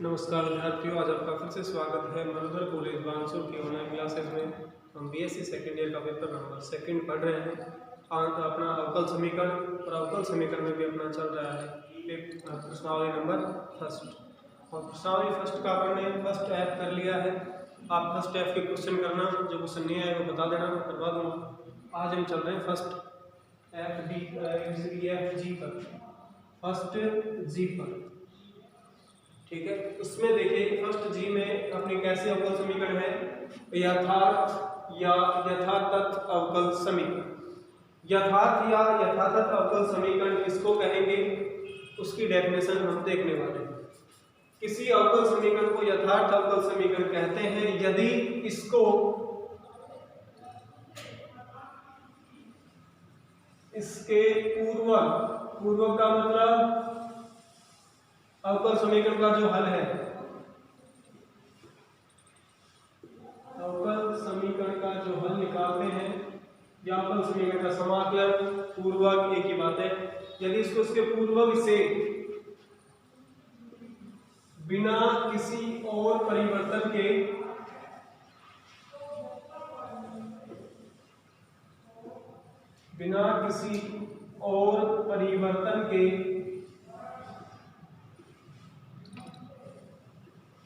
नमस्कार विद्यार्थियों, आज आपका फिर से स्वागत है मनोहर कॉलेज बानसूर की ऑनलाइन क्लासेस में। हम बीएससी सेकेंड ईयर का पेपर नंबर सेकंड पढ़ रहे हैं। अपना अवकल समीकरण और अवकल समीकरण में भी अपना चल रहा है एक प्रश्नावली नंबर फर्स्ट। और प्रश्नावली फर्स्ट का आपने फर्स्ट ऐप कर लिया है। आप फर्स्ट ऐप के क्वेश्चन करना, जो क्वेश्चन नहीं आए वो बता देना, मैं करवा दूँगा। आज हम चल रहे हैं फर्स्ट एफ जी पर, फर्स्ट जी पर। ठीक है, उसमें देखिए फर्स्ट जी में अपनी कैसे अवकल समीकरण है, यथार्थ या यथातथ अवकल समीकरण। यथार्थ या यथातथ अवकल समीकरण किसको कहेंगे, उसकी डेफिनेशन हम देखने वाले हैं। किसी अवकल समीकरण को यथार्थ अवकल समीकरण कहते हैं यदि इसके पूर्वक का मतलब अवकल समीकरण का जो हल है, अवकल समीकरण का जो हल निकालते हैं या अवकल समीकरण का समाकलन, पूर्वक एक ही बात है। यदि इसको इसके पूर्वक से बिना किसी और परिवर्तन के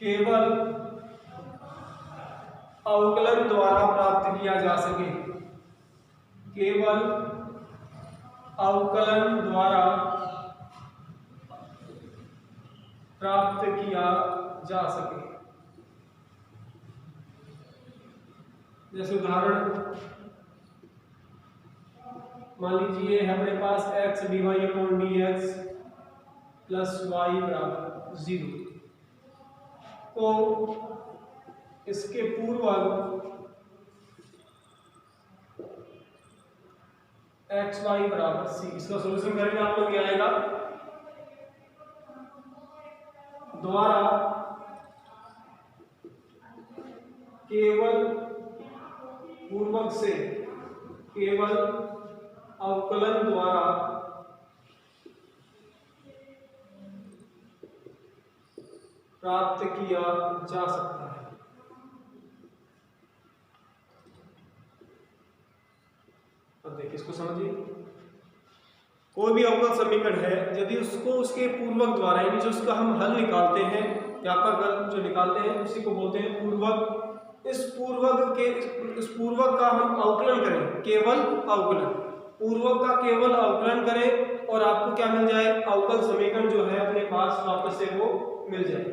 केवल अवकलन द्वारा प्राप्त किया जा सके, केवल अवकलन द्वारा प्राप्त किया जा सके। जैसे उदाहरण मान लीजिए हमारे पास x dy upon dx plus y बराबर 0, तो इसके पूर्वक एक्स वाई बराबर सी, इसका सॉल्यूशन करेंगे आप लोग, ये आएगा द्वारा केवल पूर्वक से केवल अवकलन द्वारा प्राप्त किया जा सकता है। अब देखिए, इसको समझिए। कोई भी अवकल समीकरण है, यदि उसको उसके पूर्वक द्वारा, यानी जो उसका हम हल निकालते हैं, व्यापक जो निकालते हैं उसी को बोलते हैं पूर्वक। इस पूर्वक का हम अवकलन करें, केवल अवकलन, पूर्वक का केवल अवकलन करें और आपको क्या मिल जाए, अवकल समीकरण जो है अपने पास वापस से वो मिल जाए।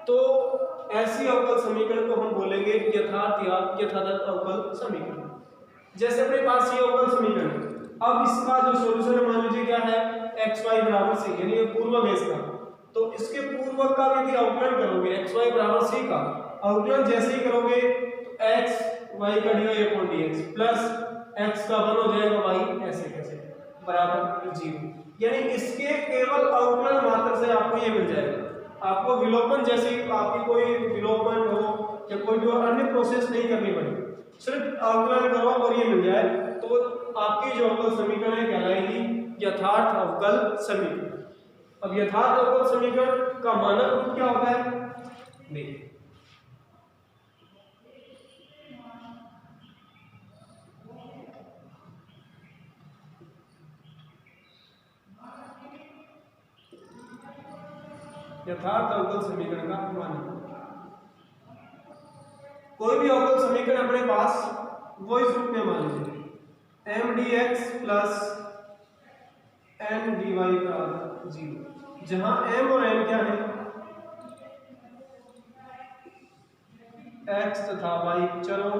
तो ऐसी अवकल समीकरण को हम बोलेंगे यथार्थ या यथातथ अवकल समीकरण। जैसे अपने पास ये अवकल समीकरण है, अब इसका जो सॉल्यूशन है मान लीजिए क्या है, एक्स वाई बराबर सी, यानी ये पूर्वक है इसका। तो इसके पूर्वक का यदि अवकलन करोगे, एक्स वाई बराबर सी का अवकलन जैसे ही करोगे तो एक्स वाई का d y upon d x plus x का वन हो जाएगा वाई ऐसे कैसे बराबर 0, यानी इसके केवल अवकलन मात्र से आपको ये मिल जाएगा। आपको विलोपन जैसे आपकी कोई विलोपन हो या कोई और अन्य प्रोसेस नहीं करनी पड़ेगी, सिर्फ अवकलन करो और ये मिल जाए, तो आपकी जो अवकल समीकरण है कहलाएगी यथार्थ अवकल समीकरण। अब यथार्थ अवकल समीकरण का मानक रूप क्या होता है, देखिए यथार्थ अवकल समीकरण का मानक, कोई भी अवकल समीकरण अपने पास वो इस रूप में मान लीजिए M d x plus N d y बराबर 0, जहां एम और एन क्या है, एक्स तथा वाई चरों,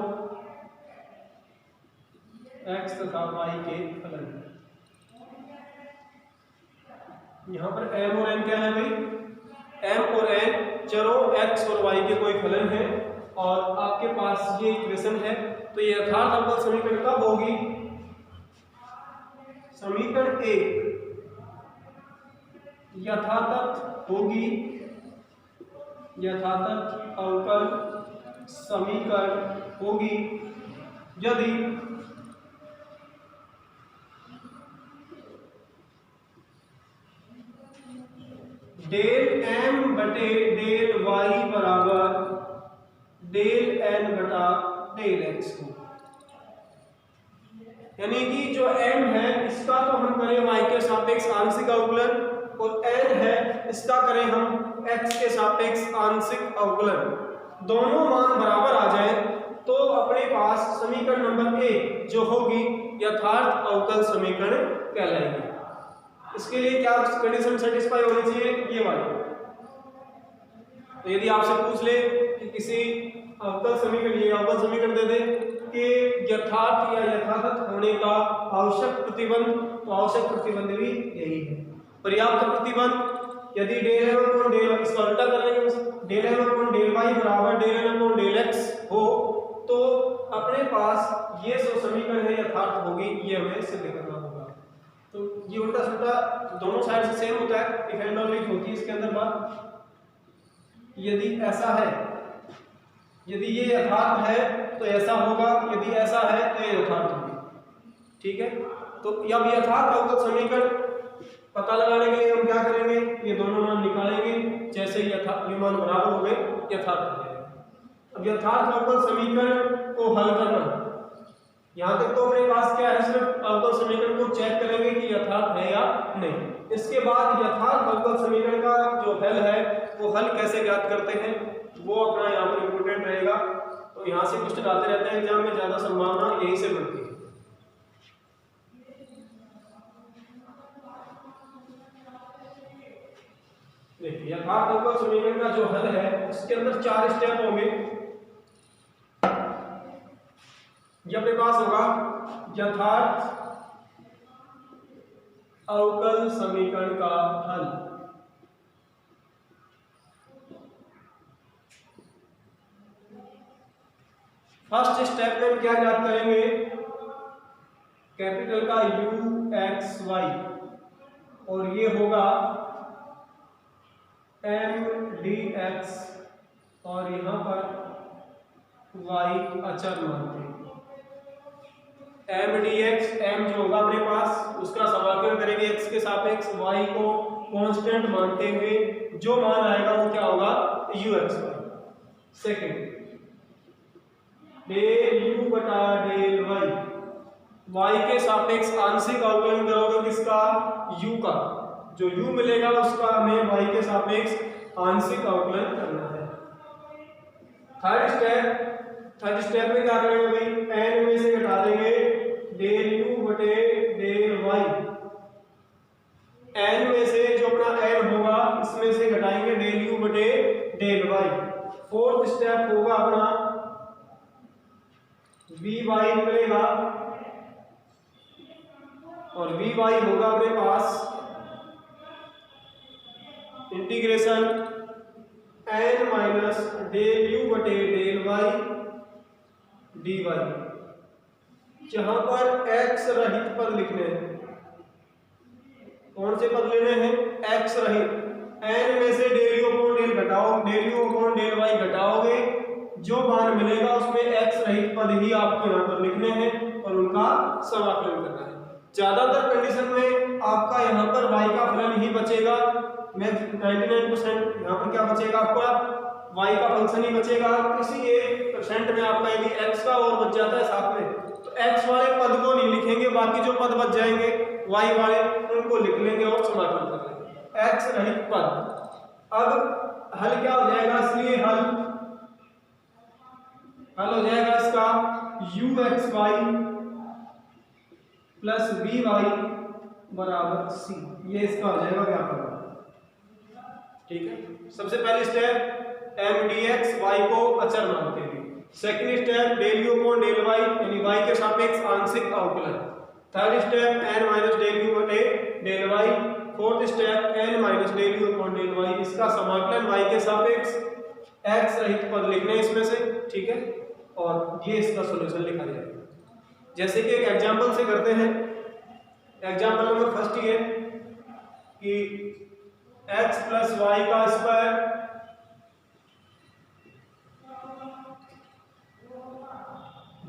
एक्स तथा वाई के फलन। यहां पर एम और एन क्या है भाई, एम और एन चरों एक्स और वाई के कोई फलन है और आपके पास ये इक्वेशन है। तो ये यथार्थ अवकल समीकरण कब होगी, समीकरण 1 यथातथ होगी, यथातथ अवकल समीकरण होगी यदि डेल एम बटे डेल वाई बराबर डेल एन बटा डेल एक्स हो। यानी कि जो m है इसका तो हम करें y के सापेक्ष आंशिक अवकलन, और n है इसका करें हम x के सापेक्ष आंशिक अवकलन। दोनों मान बराबर आ जाए तो अपने पास समीकरण नंबर ए जो होगी यथार्थ अवकल समीकरण कहलाएगी। इसके लिए क्या कंडीशन सेटिस्फाई होनी चाहिए, ये वाली। तो यदि आपसे पूछ ले कि किसी अवकल समीकरण, ये अवकल समीकरण दे दे कि यथार्थ या यथातथ होने का आवश्यक प्रतिबंध, तो आवश्यक प्रतिबंध भी यही है। पर्याप्त प्रतिबंध यदि डेल एम अपॉन डेल, इसका उल्टा कर लेंगे, del m upon del y बराबर del n upon del x हो, तो अपने पास ये जो समीकरण है यथार्थ होगी, ये हमें सिद्ध करना होगा। तो ये उल्टा सुल्टा दोनों साइड से सेम होता है, इफ एंड ऑनली होती है इसके अंदर बात। यदि ऐसा है, यदि ये यथार्थ है तो ऐसा होगा, यदि ऐसा है तो ये यथार्थ होगी। ठीक है, तो अब यथार्थ अवकल समीकरण पता लगाने के लिए हम क्या करेंगे, ये दोनों मान निकालेंगे, जैसे ही ये मान बराबर हो गए यथार्थ हो जाएगा। अब यथार्थ अवकल समीकरण को हल करना, यहाँ तक तो अपने पास क्या है, सिर्फ अवकल समीकरण को चेक करेंगे कि यथार्थ है या नहीं। इसके बाद यथार्थ अवकल समीकरण का जो हल है वो हल कैसे ज्ञात करते हैं वो अपना यहाँ पर इम्पोर्टेंट रहेगा। तो यहाँ से क्वेश्चन आते रहते हैं एग्जाम में, ज्यादा संभावना यही से बनती है। देखिए यथार्थ अवकल समीकरण का जो हल है उसके अंदर 4 स्टेप होंगे। ये अपने पास होगा यथार्थ अवकल समीकरण का हल। फर्स्ट स्टेप में क्या ज्ञात करेंगे, कैपिटल का u x y, और ये होगा m dx, और यहां पर y अचर मानते हैं। m dx, m जो होगा अपने पास उसका समाकलन करेंगे x के सापेक्ष, y को कांस्टेंट मानते हुए, जो मान आएगा वो क्या होगा u x y। Second del u बटा डेल y, y के सापेक्ष आंशिक अवकलन करोगे किसका, u का, जो u मिलेगा उसका हमें y के सापेक्ष आंशिक अवकलन करना है। थर्ड स्टेप में क्या करेंगे भाई, n में से घटा देंगे डेल u बटे डेल y, n में से जो अपना n होगा इसमें से घटाएंगे डेल u बटे डेल y। फोर्थ स्टेप होगा अपना vy निकलेगा, और vy होगा अपने पास integration n minus del u बटे डेल y dy, जहां पर x रहित पद लिखने हैं। कौन से पद लेने हैं, x रहित। n में से डेल u अपॉन डेल घटाओ, del u upon del y घटाओगे, जो मान मिलेगा उसमें x रहित पद ही आपको यहाँ पर लिखने हैं और उनका समाकलन करना है। ज्यादातर कंडीशन में आपका यहाँ पर y का फलन ही बचेगा, मैं 99% यहाँ पर क्या बचेगा आपका y का फंक्शन ही बचेगा। किसी 1% में आपका यदि x का और बच जाता है साथ में, तो x वाले पद को नहीं लिखेंगे, बाकी जो पद बच जाएंगे y वाले उनको लिख लेंगे और समाकलन कर लेंगे, x रहित पद। अब हल क्या हो जाएगा, इसलिए हल हो जाएगा इसका uxy प्लस vy बराबर c, ये इसका हो जाएगा व्यापक। ठीक है, सबसे पहली स्टेप m dx y को अचर मानते हैं। Second step del u upon del y यानी y के सापेक्ष आंशिक अवकलन। Third step n minus del u बटे del y। Fourth step n minus del u upon del y, इसका समाकलन y के सापेक्ष x रहित पद लिखने इसमें से। ठीक है, और ये इसका सॉल्यूशन लिखा जाएगा। जैसे कि एक एग्जांपल से करते हैं। एग्जांपल नंबर फर्स्ट ये कि x प्लस वाई का square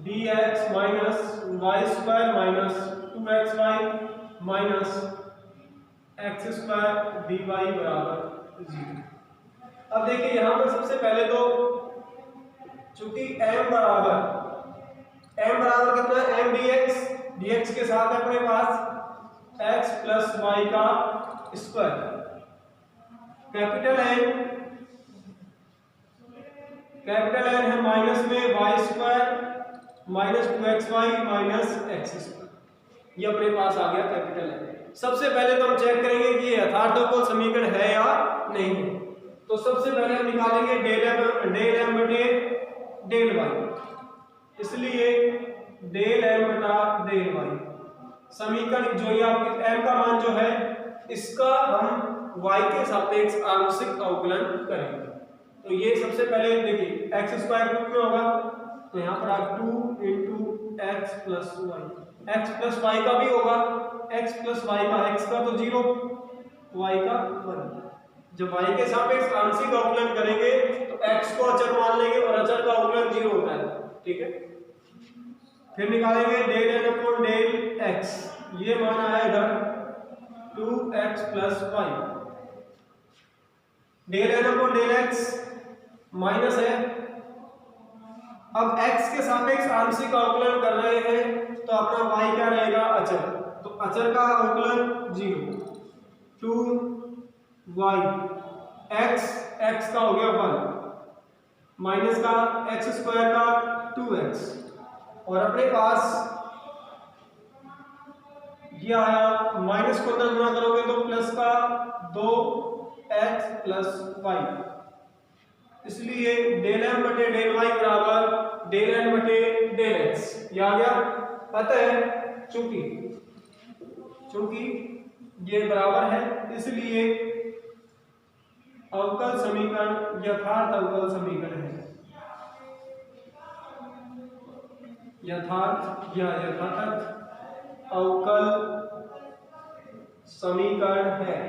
dx minus y square minus 2xy minus x square dy बराबर 0। अब देखिए यहाँ पर सबसे पहले तो चूंकि m बराबर कितना है, m dx के साथ है अपने पास x प्लस वाई का स्क्वायर। कैपिटल N है माइनस में y square minus 2xy minus x square, ये अपने पास आ गया कैपिटल N। सबसे पहले तो हम चेक करेंगे कि ये यथार्थोपल समीकरण है या नहीं है। तो सबसे पहले हम निकालेंगे डेल m बटे डेल y, इसलिए डेल m बटा डेल y समीकरण जो ये आपके m का मान जो है इसका हम y के सापेक्ष आंशिक अवकलन करेंगे। तो ये सबसे पहले देखिए x स्क्वायर रूप में होगा, तो यहाँ पर आप 2 into x plus y, x plus y का भी होगा, x प्लस वाई का x का तो 0 y का 1। जब y के सापेक्ष आंशिक अवकलन करेंगे तो x को अचर मान लेंगे और अचर का अवकलन 0 होता है, ठीक है। फिर निकालेंगे del n upon del x, ये मान आया इधर 2x plus y. Del n upon del x minus है, अब x के सापेक्ष आंशिक अवकलन कर रहे हैं तो अपना y क्या रहेगा, अचर, तो अचर का अवकलन 0, 2y x का हो गया 1 माइनस का x स्क्वायर का 2x, और अपने पास ये आया माइनस को अंदर गुणा करोगे तो प्लस का 2x प्लस y, इसलिए डेल m बटे डेल y बराबर डेल n बटे डेल x, ये आ गया। अतः चूंकि ये बराबर है इसलिए अवकल समीकरण यथार्थ अवकल समीकरण है, यथार्थ या यथातथ अवकल समीकरण है।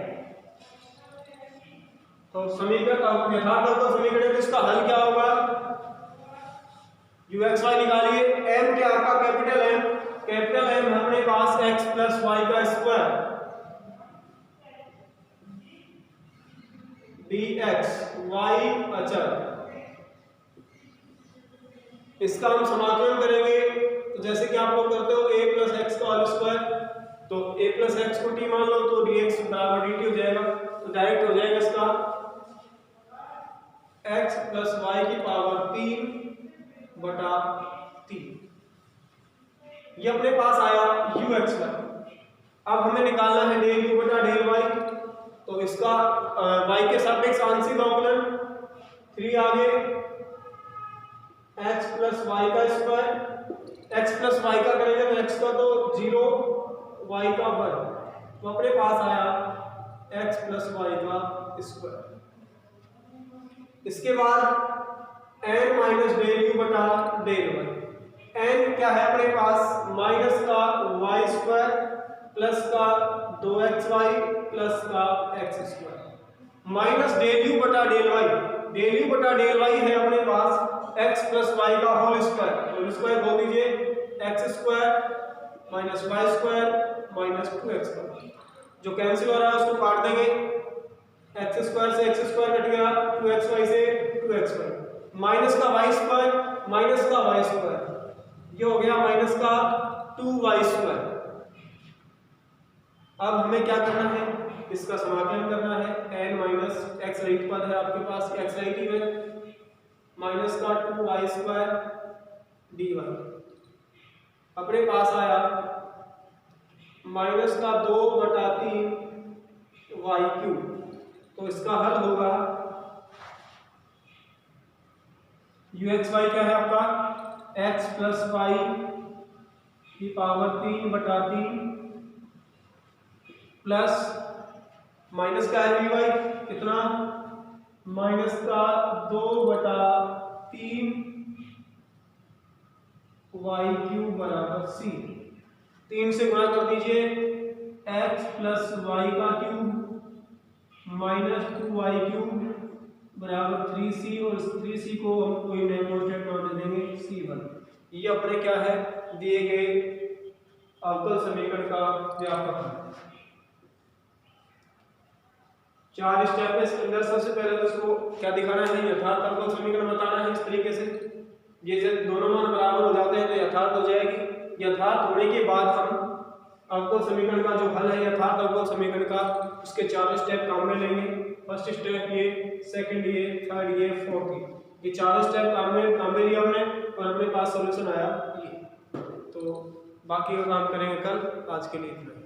तो समीकरण यथार्थ अवकल समीकरण है, तो इसका हल क्या होगा, uxy निकालिए। m क्या आपका कैपिटल M हमारे पास x प्लस वाई का स्क्वायर dx y अचर, इसका हम समाकलन करेंगे तो जैसे कि आप लोग करते हो a प्लस एक्स का होल स्क्वायर, तो a प्लस एक्स को t मान लो तो dx बराबर dt हो जाएगा, तो डायरेक्ट हो जाएगा इसका x प्लस वाई की पावर 3 बटा 3, ये अपने पास आया uxy। अब हमें निकालना है डेल u बटा डेल y, तो इसका y के सापेक्ष आंशिक अवकलन 3 आगे x प्लस वाई का स्क्वायर, x प्लस वाई का करेंगे तो x का तो 0 y का 1, तो अपने पास आया x प्लस वाई का स्क्वायर। इसके बाद n माइनस डेल u बटा डेल y, n क्या है अपने पास माइनस का y स्क्वायर प्लस का 2xy प्लस का x square, minus del u बटा डेल y, डेल u बटा डेल y है अपने पास x प्लस वाई का होल स्क्वायर बोल दीजिए, x square minus y square minus 2x square, जो कैंसिल हो रहा है उसको काट देंगे, x स्क्वायर से x स्क्वायर कट गया, 2xy से 2xy, माइनस का y स्क्वायर माइनस का y स्क्वायर, ये हो गया माइनस का 2y स्क्वायर। अब हमें क्या करना है, इसका समाकलन करना है, n माइनस x रहित पद है आपके पास, x रहित है, माइनस का 2y स्क्वायर dy, अपने पास आया माइनस का 2 बटा 3 y क्यूब, तो इसका हल होगा uxy क्या है आपका x प्लस वाई की पावर 3 बटा 3 प्लस माइनस का है dy कितना माइनस का 2 बटा 3 वाई क्यूब बराबर c, 3 से गुणा कर दीजिए, x प्लस वाई का क्यूब माइनस 2y क्यूब बराबर 3c, और 3c को हम कोई नए कांस्टेंट मान दे देंगे c1। ये अपने क्या है दिए गए अवकल समीकरण का व्यापक है। 4 स्टेप है इसके अंदर। सबसे पहले तो इसको क्या दिखाना है, यथार्थ अवकल समीकरण बताना है इस तरीके से। ये जब दोनों मान बराबर हो जाते हैं तो यथार्थ हो जाएगी। यथार्थ होने के बाद हम अवकल समीकरण का जो हल है यथार्थ अवकल समीकरण का, उसके 4 स्टेप काम में लेंगे। फर्स्ट स्टेप ये, सेकंड ये, थर्ड ये, फोर्थ ये 4 स्टेप काम में लिया हमने और अपने पास सॉल्यूशन आया ये। तो बाकी का काम करेंगे कल। आज के लिए इतना।